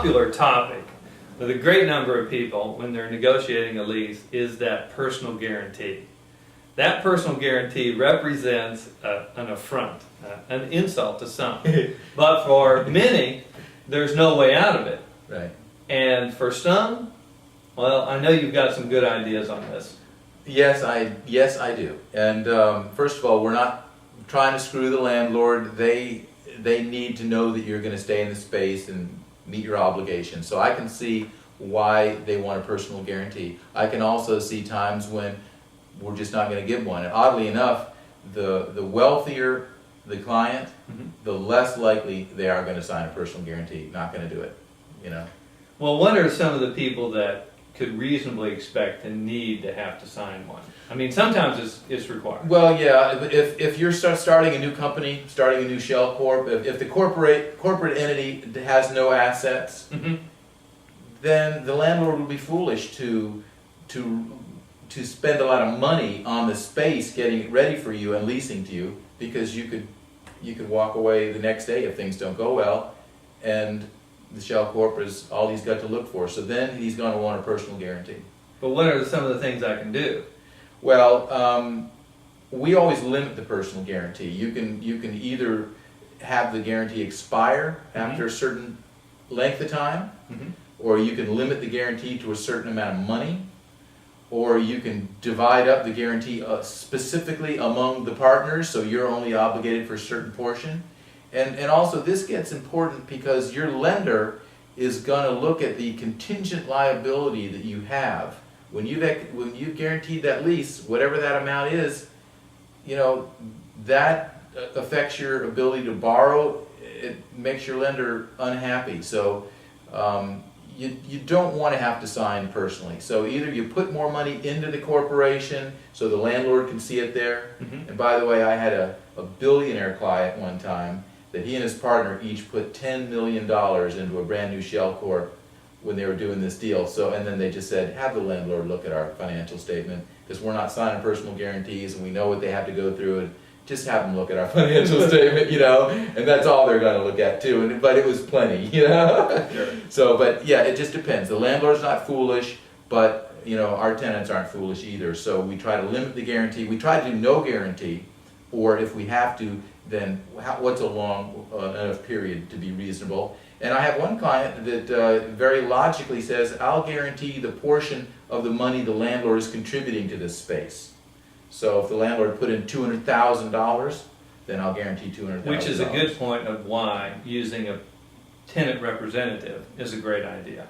popular topic with a great number of people when they're negotiating a lease is that personal guarantee. That personal guarantee represents an affront, an insult to some. But for many, there's no way out of it. Right. And for some, well, I know you've got some good ideas on this. Yes, I do. And first of all, we're not trying to screw the landlord. They need to know that you're going to stay in the space and meet your obligations. So I can see why they want a personal guarantee. I can also see times when we're just not going to give one. And oddly enough, the wealthier the client, the less likely they are going to sign a personal guarantee. Not going to do it, you know. Well, what are some of the people that could reasonably expect and need to have to sign one? I mean, sometimes it's required. Well, yeah, if you're starting a new company, starting a new shell corp, if the corporate entity has no assets, then the landlord would be foolish to spend a lot of money on the space, getting it ready for you and leasing to you, because you could walk away the next day if things don't go well, and the shell corp is all he's got to look for. So then he's going to want a personal guarantee. But what are some of the things I can do? Well, we always limit the personal guarantee. You can either have the guarantee expire after a certain length of time, or you can limit the guarantee to a certain amount of money, or you can divide up the guarantee specifically among the partners, so you're only obligated for a certain portion. And also this gets important because your lender is going to look at the contingent liability that you have. When you've guaranteed that lease, whatever that amount is, you know, that affects your ability to borrow. It makes your lender unhappy. So you don't want to have to sign personally. So either you put more money into the corporation so the landlord can see it there. And by the way, I had a billionaire client one time that he and his partner each put $10 million into a brand new shell corp when they were doing this deal. So, and then they just said, have the landlord look at our financial statement, because we're not signing personal guarantees and we know what they have to go through, and just have them look at our financial statement, you know, and that's all they're going to look at too. But it was plenty, you know. Sure. So, but yeah, it just depends. The landlord's not foolish, but you know, our tenants aren't foolish either. So we try to limit the guarantee. We try to do no guarantee, or if we have to, then what's a long enough period to be reasonable. And I have one client that very logically says, I'll guarantee the portion of the money the landlord is contributing to this space. So if the landlord put in $200,000, then I'll guarantee $200,000. Which is a good point of why using a tenant representative is a great idea.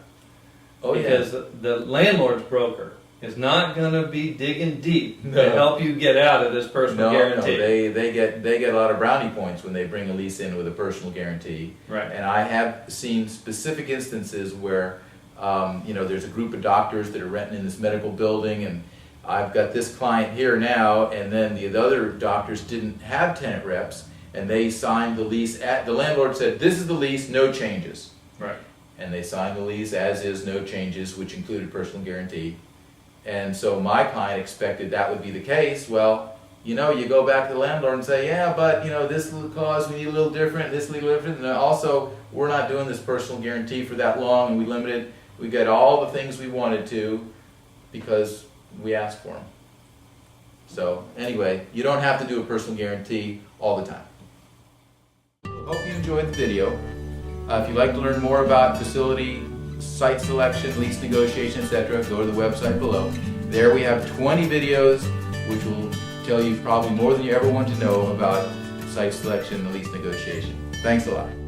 Oh, because the landlord's broker is not going to be digging deep to help you get out of this personal guarantee. No, they get a lot of brownie points when they bring a lease in with a personal guarantee. Right. And I have seen specific instances where you know, there's a group of doctors that are renting in this medical building, and I've got this client here now, and then the other doctors didn't have tenant reps, and they signed the lease. The landlord said, this is the lease, no changes. Right. And they signed the lease as is, no changes, which included personal guarantee. And so my client expected that would be the case. Well, you know, you go back to the landlord and say, yeah, but you know, this little clause we need a little different, this a little different, and also we're not doing this personal guarantee for that long, and we limited. We got all the things we wanted to because we asked for them. So anyway, you don't have to do a personal guarantee all the time. Hope you enjoyed the video. If you'd like to learn more about facility, site selection, lease negotiation, etc., go to the website below. There we have 20 videos which will tell you probably more than you ever want to know about site selection and lease negotiation. Thanks a lot.